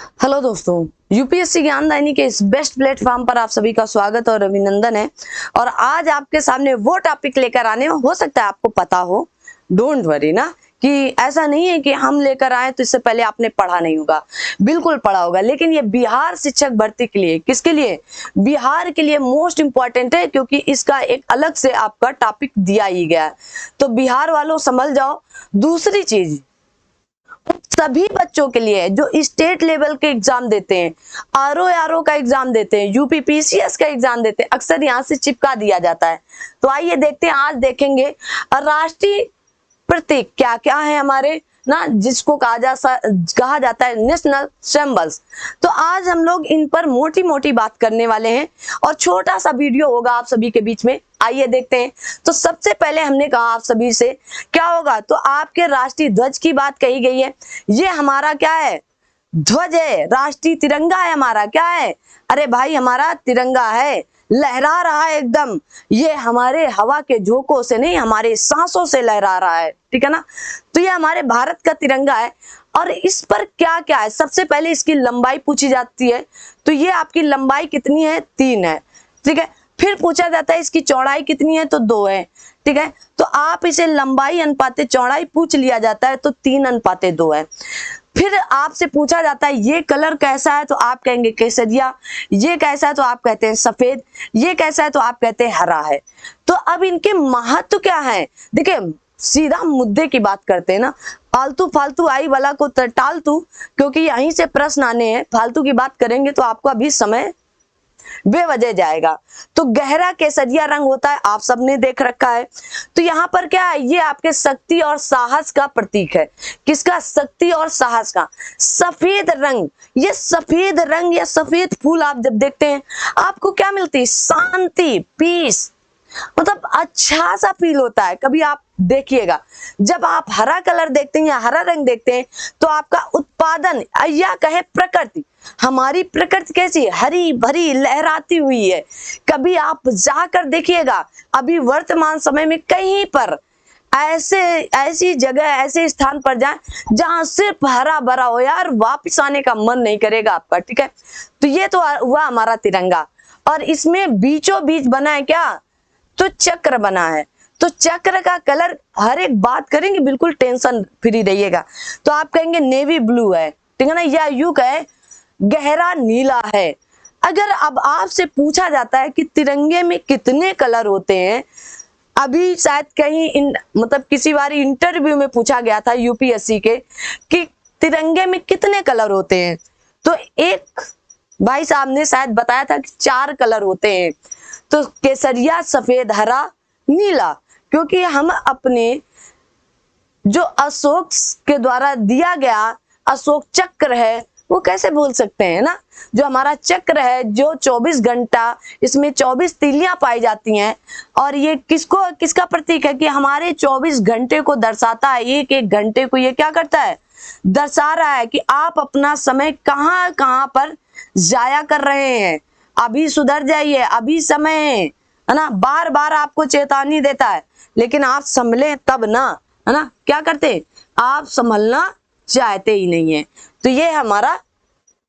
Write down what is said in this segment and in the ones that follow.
Hello दोस्तों, UPSC ज्ञानदायिनी के इस बेस्ट प्लेटफॉर्म पर आप सभी का स्वागत और अभिनंदन है। और आज आपके सामने वो टॉपिक लेकर आने, हो सकता है आपको पता हो, डोंट वरी ना, कि ऐसा नहीं है कि हम लेकर आए तो इससे पहले आपने पढ़ा नहीं होगा, बिल्कुल पढ़ा होगा। लेकिन ये बिहार शिक्षक भर्ती के लिए, किसके लिए? बिहार के लिए मोस्ट इंपॉर्टेंट है, क्योंकि इसका एक अलग से आपका टॉपिक दिया ही गया है। तो बिहार वालों समझ जाओ। दूसरी चीज, सभी बच्चों के लिए जो स्टेट लेवल के एग्जाम देते हैं, आरओ का एग्जाम देते हैं, यूपी पीसीएस का एग्जाम देते हैं, अक्सर यहाँ से चिपका दिया जाता है। तो आइए देखते हैं, आज देखेंगे राष्ट्रीय प्रतीक क्या क्या है हमारे ना, जिसको कहा जाता है नेशनल सिंबल्स। तो आज हम लोग इन पर मोटी मोटी बात करने वाले हैं और छोटा सा वीडियो होगा आप सभी के बीच में। आइए देखते हैं। तो सबसे पहले हमने कहा आप सभी से क्या होगा, तो आपके राष्ट्रीय ध्वज की बात कही गई है। ये हमारा क्या है? ध्वज है, राष्ट्रीय तिरंगा है हमारा। क्या है? अरे भाई, हमारा तिरंगा है, लहरा रहा है एकदम। ये हमारे हवा के झोंकों से नहीं, हमारे सांसों से लहरा रहा है, ठीक है ना। तो ये हमारे भारत का तिरंगा है। और इस पर क्या क्या है, सबसे पहले इसकी लंबाई पूछी जाती है। तो ये आपकी लंबाई कितनी है? 3 है, ठीक है। फिर पूछा जाता है इसकी चौड़ाई कितनी है? तो 2 है, ठीक है। तो आप इसे लंबाई अनुपाते चौड़ाई पूछ लिया जाता है, तो 3:2 है। फिर आपसे पूछा जाता है ये कलर कैसा है, तो आप कहेंगे केसरिया। ये कैसा है, तो आप कहते हैं सफेद। ये कैसा है, तो आप कहते हैं हरा है। तो अब इनके महत्व क्या है? देखिए, सीधा मुद्दे की बात करते हैं ना, फालतू फालतू आई वाला को टाल तू, क्योंकि यहीं से प्रश्न आने हैं। फालतू की बात करेंगे तो आपको अभी समय बेवजह जाएगा। तो गहरा केसरिया रंग होता है, आप सबने देख रखा है। तो यहाँ पर क्या है, ये आपके शक्ति और साहस का प्रतीक है। किसका? शक्ति और साहस का। सफेद रंग, ये सफेद रंग या सफेद फूल आप जब देखते हैं, आपको क्या मिलती है? शांति, पीस, मतलब अच्छा सा फील होता है। कभी आप देखिएगा, जब आप हरा कलर देखते हैं या हरा रंग देखते हैं, तो आपका उत्पादन या कहे प्रकृति, हमारी प्रकृति कैसी है? हरी भरी लहराती हुई है। कभी आप जाकर देखिएगा, अभी वर्तमान समय में कहीं पर ऐसी जगह, ऐसे स्थान पर जाएं जहां सिर्फ हरा भरा हो, यार वापिस आने का मन नहीं करेगा आपका, ठीक है। तो ये तो हुआ हमारा तिरंगा। और इसमें बीचों बीच बना है क्या? तो चक्र बना है। तो चक्र का कलर, हर एक बात करेंगे, बिल्कुल टेंशन फ्री रहिएगा। तो आप कहेंगे नेवी ब्लू है, ठीक है ना, या यू कहे गहरा नीला है। अगर अब आपसे पूछा जाता है कि तिरंगे में कितने कलर होते हैं, अभी शायद कहीं मतलब किसी बार इंटरव्यू में पूछा गया था यूपीएससी के कि तिरंगे में कितने कलर होते हैं, तो एक भाई साहब ने शायद बताया था कि 4 कलर होते हैं। तो केसरिया, सफेद, हरा, नीला। क्योंकि हम अपने जो अशोक के द्वारा दिया गया अशोक चक्र है, वो कैसे भूल सकते हैं ना। जो हमारा चक्र है, जो 24 घंटा, इसमें 24 तीलियां पाई जाती हैं। और ये किसका प्रतीक है? कि हमारे 24 घंटे को दर्शाता है। एक एक घंटे को ये क्या करता है? दर्शा रहा है कि आप अपना समय कहाँ कहाँ पर जाया कर रहे हैं। अभी सुधर जाइए, अभी समय है ना। बार बार आपको चेतावनी देता है, लेकिन आप संभले तब ना, है ना। क्या करते? आप संभलना चाहते ही नहीं है। तो ये हमारा,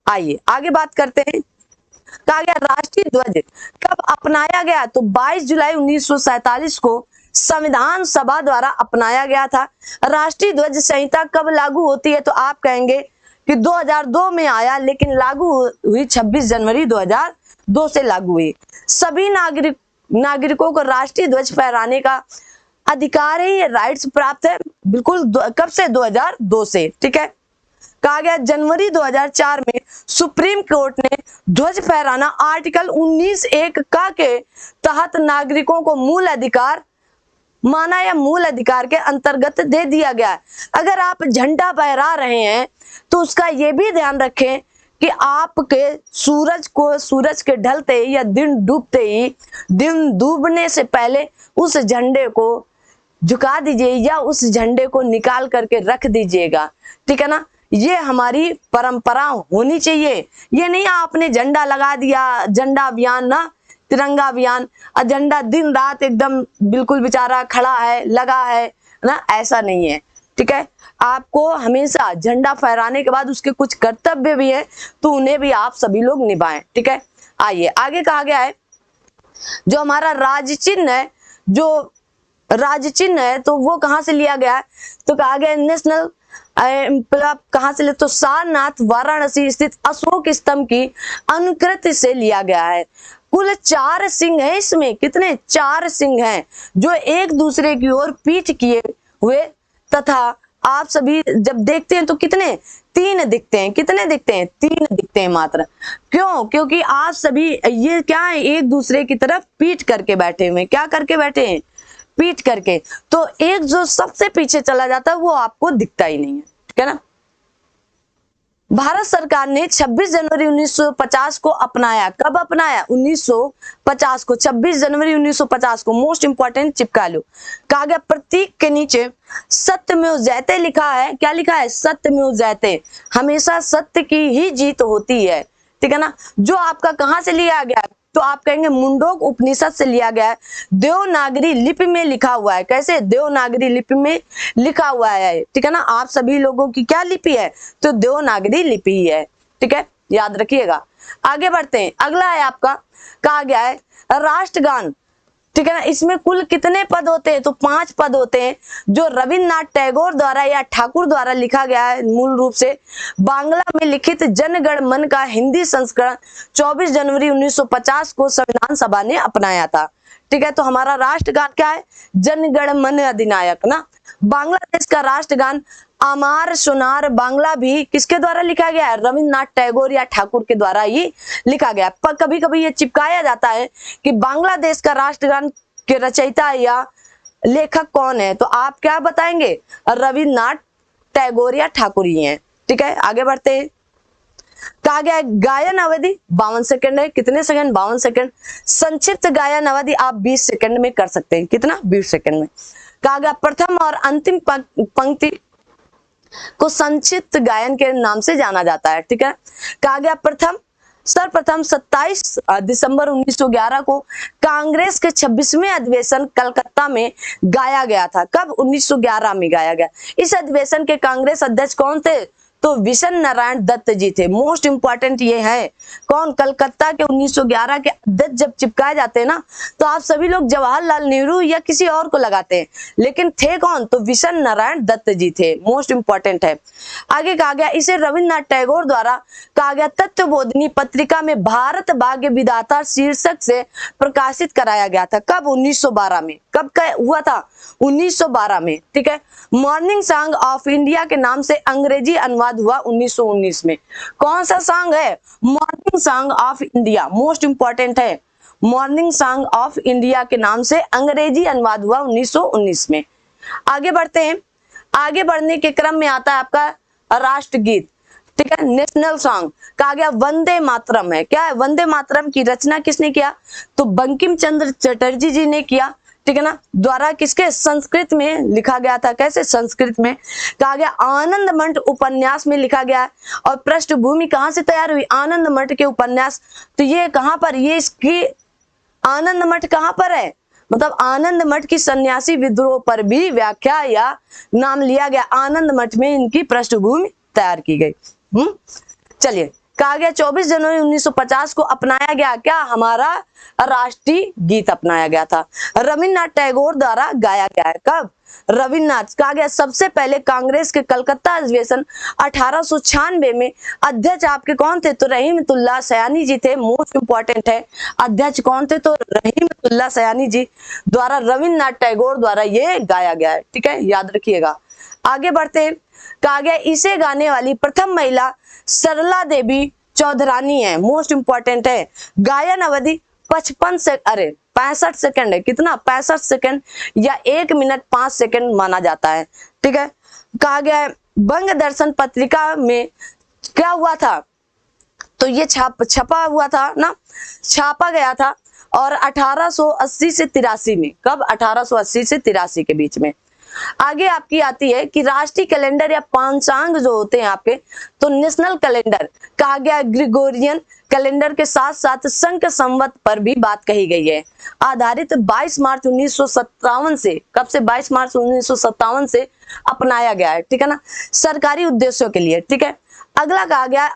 आइए आगे बात करते हैं। कहा गया राष्ट्रीय ध्वज कब अपनाया गया, तो 22 जुलाई 1947 को संविधान सभा द्वारा अपनाया गया था। राष्ट्रीय ध्वज संहिता कब लागू होती है, तो आप कहेंगे कि 2002 में आया, लेकिन लागू हुई 26 जनवरी 2002 से लागू हुई। सभी नागरिकों को राष्ट्रीय ध्वज फहराने का अधिकार है, राइट्स प्राप्त है, बिल्कुल। कब से? 2002 से, ठीक है। कहा गया जनवरी 2004 में सुप्रीम कोर्ट ने ध्वज फहराना आर्टिकल 19(1) के तहत नागरिकों को मूल अधिकार माना या मूल अधिकार के अंतर्गत दे दिया गया। अगर आप झंडा फहरा रहे हैं तो उसका ये भी ध्यान रखें कि आपके सूरज के ढलते या दिन डूबते ही, दिन डूबने से पहले उस झंडे को झुका दीजिए या उस झंडे को निकाल करके रख दीजिएगा, ठीक है ना। ये हमारी परंपरा होनी चाहिए। ये नहीं आपने झंडा लगा दिया, झंडा अभियान ना, तिरंगा अभियान, झंडा दिन रात एकदम बिल्कुल बेचारा खड़ा है, लगा है ना, ऐसा नहीं है, ठीक है। आपको हमेशा झंडा फहराने के बाद उसके कुछ कर्तव्य भी है, तो उन्हें भी आप सभी लोग निभाएं, ठीक है। आइए आगे कहा गया है, जो हमारा राज्य चिन्ह है, जो राज्य चिन्ह है तो वो कहां से लिया गया है, तो कहा गया नेशनल कहां से ले, तो सारनाथ वाराणसी स्थित अशोक स्तंभ की अनुकृति से लिया गया है। कुल 4 सिंह है इसमें, कितने 4 सिंह हैं जो एक दूसरे की ओर पीठ किए हुए, तथा आप सभी जब देखते हैं तो कितने 3 दिखते हैं, कितने दिखते हैं 3 दिखते हैं मात्र। क्यों? क्योंकि आप सभी ये क्या है, एक दूसरे की तरफ पीठ करके बैठे हुए, क्या करके बैठे हैं, पीठ करके। तो एक जो सबसे पीछे चला जाता है वो आपको दिखता ही नहीं है, ठीक है ना। भारत सरकार ने 26 जनवरी 1950 को अपनाया, कब अपनाया, 1950 को, 26 जनवरी 1950 को, मोस्ट इंपॉर्टेंट चिपका लो। कहा गया प्रतीक के नीचे सत्यमेव जयते लिखा है, क्या लिखा है, सत्यमेव जयते, हमेशा सत्य की ही जीत होती है, ठीक है ना। जो आपका कहां से लिया गया, तो आप कहेंगे मुंडोक उपनिषद से लिया गया है, देवनागरी लिपि में लिखा हुआ है, कैसे, देवनागरी लिपि में लिखा हुआ है, ठीक है ना। आप सभी लोगों की क्या लिपि है, तो देवनागरी लिपि ही है, ठीक है, याद रखिएगा। आगे बढ़ते हैं, अगला है आपका, कहा गया है राष्ट्रगान, ठीक है ना। इसमें कुल कितने पद होते हैं, तो 5 पद होते हैं, जो रविन्द्रनाथ टैगोर द्वारा या ठाकुर द्वारा लिखा गया है। मूल रूप से बांग्ला में लिखित जन गण मन का हिंदी संस्करण 24 जनवरी 1950 को संविधान सभा ने अपनाया था, ठीक है। तो हमारा राष्ट्रगान क्या है, जन गण मन अधिनायक ना। बांग्लादेश का राष्ट्रगान अमार सोनार बांग्ला भी किसके द्वारा लिखा गया है, रविन्द्रनाथ टैगोर या ठाकुर के द्वारा ही लिखा गया। पर कभी कभी ये चिपकाया जाता है कि बांग्लादेश का राष्ट्रगान के रचयिता या लेखक कौन है, तो आप क्या बताएंगे, रविन्द्रनाथ टैगोर या ठाकुर ही हैं, ठीक है। आगे बढ़ते हैं, कहा गया गायन अवधि 52 सेकंड है, कितने सेकंड, 52 सेकंड। संक्षिप्त गायन अवधि आप 20 सेकंड में कर सकते हैं, कितना, 20 सेकंड में। कहा गया प्रथम और अंतिम पंक्ति को संक्षिप्त गायन के नाम से जाना जाता है, ठीक है। कहा गया सर्वप्रथम 27 दिसंबर 1911 को कांग्रेस के 26वें अधिवेशन कलकत्ता में गाया गया था, कब, 1911 में गाया गया। इस अधिवेशन के कांग्रेस अध्यक्ष कौन थे, तो विशन नारायण दत्त जी थे। मोस्ट इंपॉर्टेंट ये है, कौन, कलकत्ता के 1911 के अध्यक्ष जब चिपकाए जाते हैं ना, तो आप सभी लोग जवाहरलाल नेहरू या किसी और को लगाते हैं, लेकिन थे कौन, तो विशन नारायण दत्त जी थे। मोस्ट इंपॉर्टेंट है। आगे कहा गया इसे रविन्द्रनाथ टैगोर द्वारा कहा गया तत्वबोधिनी पत्रिका में भारत भाग्य विधाता शीर्षक से प्रकाशित कराया गया था, कब, 1912 में। कब का हुआ था, 1912 में, ठीक है। मॉर्निंग सॉन्ग ऑफ इंडिया के नाम से अंग्रेजी अनुवाद हुआ 1919 में। कौन सा सॉन्ग है, morning song of India, most important है। मॉर्निंग सॉन्ग ऑफ इंडिया के नाम से अंग्रेजी अनुवाद हुआ 1919 में। आगे बढ़ते हैं, आगे बढ़ने के क्रम में आता है आपका राष्ट्रगीत, ठीक है, नेशनल सॉन्ग। कहा गया वंदे मातरम है, क्या है, वंदे मातरम की रचना किसने किया, तो बंकिम चंद्र चटर्जी जी ने किया, ठीक है ना। द्वारा किसके, संस्कृत में लिखा गया था, कैसे, संस्कृत में। कहा गया आनंद मठ उपन्यास में लिखा गया है, और पृष्ठभूमि कहां से तैयार हुई, आनंद मठ के उपन्यास। तो ये कहां पर, ये इसकी आनंद मठ कहां पर है, मतलब आनंद मठ की सन्यासी विद्रोह पर भी व्याख्या या नाम लिया गया, आनंद मठ में इनकी पृष्ठभूमि तैयार की गई। चलिए, कहा गया 24 जनवरी 1950 को अपनाया गया क्या, हमारा राष्ट्रीय गीत अपनाया गया था, रविन्द्रनाथ टैगोर द्वारा गाया गया है, कब, रविन्द्रनाथ। कहा गया सबसे पहले कांग्रेस के कलकत्ता अधिवेशन 1896 में अध्यक्ष आपके कौन थे, तो रहीमतुल्लाह सयानी जी थे। मोस्ट इंपॉर्टेंट है, अध्यक्ष कौन थे, तो रहीमतुल्लाह सयानी जी द्वारा रविन्द्रनाथ टैगोर द्वारा ये गाया गया है, ठीक है, याद रखिएगा। आगे बढ़ते हैं, कहा गया इसे गाने वाली प्रथम महिला सरला देवी चौधरानी है। मोस्ट इंपॉर्टेंट है, गायन अवधि 65 सेकंड है, कितना, 65 सेकंड या 1 मिनट 5 सेकंड माना जाता है, ठीक है। कहा गया है बंग दर्शन पत्रिका में क्या हुआ था, तो ये छपा हुआ था ना, छापा गया था, और 1880 से 83 में, कब, 1880 से 83 के बीच में। आगे आपकी आती है कि राष्ट्रीय कैलेंडर या पांचांग जो होते हैं आपके, तो नेशनल कैलेंडर कहा गया ग्रिगोरियन कैलेंडर के साथ साथ संख संवत पर भी बात कही गई है, आधारित 22 मार्च 1957 से, कब से, 22 मार्च 1957 से अपनाया गया है, ठीक है ना, सरकारी उद्देश्यों के लिए, ठीक है। अगला कहा गया है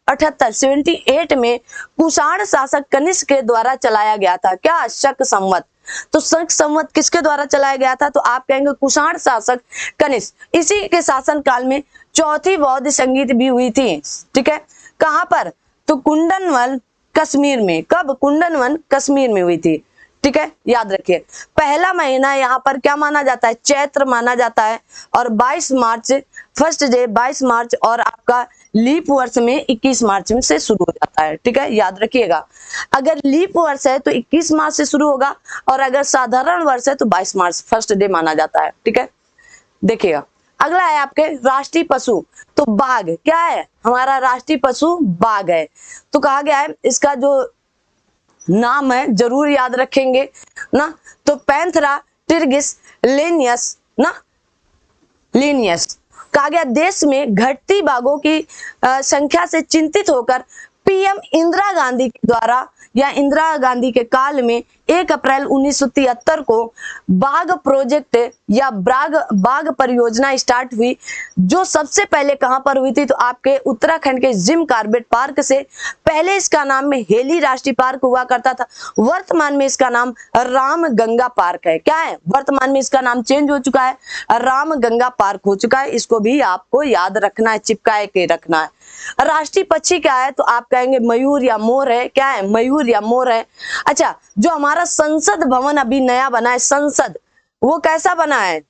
78 में कुषाण शासक कनिष्क के द्वारा चलाया गया था, क्या, शक संवत। तो शक संवत किसके द्वारा चलाया गया था, तो आप कहेंगे कुषाण शासक कनिष्क। इसी के शासन काल में चौथी बौद्ध संगीत भी हुई थी, ठीक है। कहां पर, तो कुंदनवन कश्मीर में। कब, कुंदनवन कश्मीर में हुई थी, ठीक है, याद रखिए। पहला महीना यहाँ पर क्या माना जाता है, चैत्र माना जाता है, और 22 मार्च फर्स्ट डे 22 मार्च, और आपका लीप वर्ष में 21 मार्च में से शुरू हो जाता है, ठीक है, याद रखिएगा। अगर लीप वर्ष है तो 21 मार्च से शुरू होगा, और अगर साधारण वर्ष है तो 22 मार्च फर्स्ट डे माना जाता है, ठीक है। देखिएगा अगला है आपके राष्ट्रीय पशु, तो बाघ क्या है, हमारा राष्ट्रीय पशु बाघ है। तो कहा गया है इसका जो नाम है जरूर याद रखेंगे ना, तो पैंथरा टिर्गिस लेनियस ना, लेनियस। कहा गया देश में घटती बाघों की संख्या से चिंतित होकर पीएम इंदिरा गांधी के द्वारा या इंदिरा गांधी के काल में 1 अप्रैल 1973 को बाघ प्रोजेक्ट या बाघ परियोजना स्टार्ट हुई, जो सबसे पहले कहां पर हुई थी, तो आपके उत्तराखंड के जिम कॉर्बेट पार्क से। पहले इसका नाम में हेली राष्ट्रीय पार्क हुआ करता था, वर्तमान में इसका नाम राम गंगा पार्क है। क्या है, वर्तमान में इसका नाम चेंज हो चुका है, राम गंगा पार्क हो चुका है। इसको भी आपको याद रखना है, चिपकाए के रखना है। राष्ट्रीय पक्षी क्या है, तो आप कहेंगे मयूर या मोर है। क्या है, मयूर या मोर है। अच्छा, जो हमारा संसद भवन अभी नया बना है संसद, वो कैसा बना है,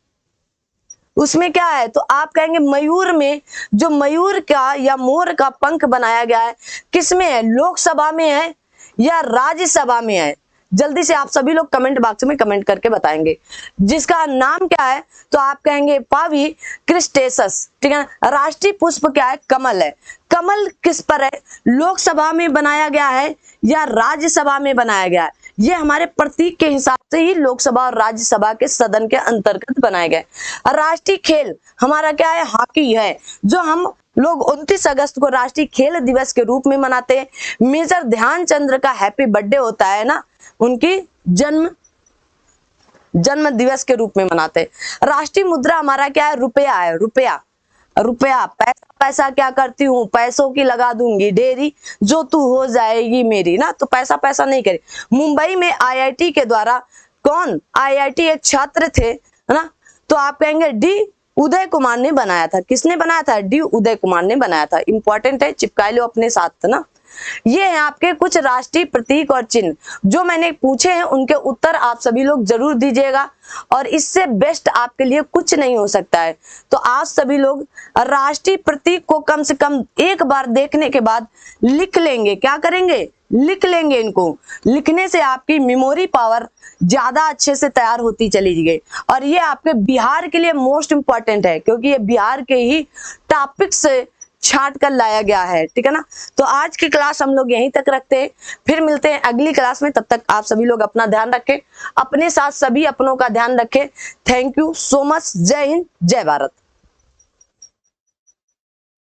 उसमें क्या है, तो आप कहेंगे मयूर में जो मयूर का या मोर का पंख बनाया गया है, किसमें है, लोकसभा में है या राज्यसभा में है। जल्दी से आप सभी लोग कमेंट बॉक्स में कमेंट करके बताएंगे। जिसका नाम क्या है, तो आप कहेंगे पावी क्रिस्टेसस, ठीक है ना। राष्ट्रीय पुष्प क्या है, कमल है। कमल किस पर है, लोकसभा में बनाया गया है या राज्यसभा में बनाया गया है। ये हमारे प्रतीक के हिसाब से ही लोकसभा और राज्यसभा के सदन के अंतर्गत बनाए गए। राष्ट्रीय खेल हमारा क्या है, हॉकी है, जो हम लोग 29 अगस्त को राष्ट्रीय खेल दिवस के रूप में मनाते हैं। मेजर ध्यानचंद का हैप्पी बर्थडे होता है ना, उनकी जन्म दिवस के रूप में मनाते हैं। राष्ट्रीय मुद्रा हमारा क्या है, रुपया है। रुपया पैसा, पैसा क्या करती हूँ, पैसों की लगा दूंगी डेरी, जो तू हो जाएगी मेरी ना, तो पैसा पैसा नहीं करे। मुंबई में आईआईटी के द्वारा कौन, आईआईटी एक छात्र थे ना, तो आप कहेंगे डी उदय कुमार ने बनाया था। किसने बनाया था, डी उदय कुमार ने बनाया था। इंपॉर्टेंट है, चिपका लो अपने साथ ना। ये हैं आपके कुछ राष्ट्रीय प्रतीक और चिन्ह जो मैंने पूछे हैं, उनके उत्तर आप सभी लोग जरूर दीजिएगा, और इससे बेस्ट आपके लिए कुछ नहीं हो सकता है। तो आप सभी लोग राष्ट्रीय प्रतीक को कम से कम एक बार देखने के बाद लिख लेंगे। क्या करेंगे, लिख लेंगे। इनको लिखने से आपकी मेमोरी पावर ज्यादा अच्छे से तैयार होती चली गई, और ये आपके बिहार के लिए मोस्ट इंपॉर्टेंट है, क्योंकि ये बिहार के ही टॉपिक से छांट कर लाया गया है, ठीक है ना। तो आज की क्लास हम लोग यहीं तक रखते हैं, फिर मिलते हैं अगली क्लास में। तब तक आप सभी लोग अपना ध्यान रखें, अपने साथ सभी अपनों का ध्यान रखें। Thank you so much. जय हिंद, जय भारत।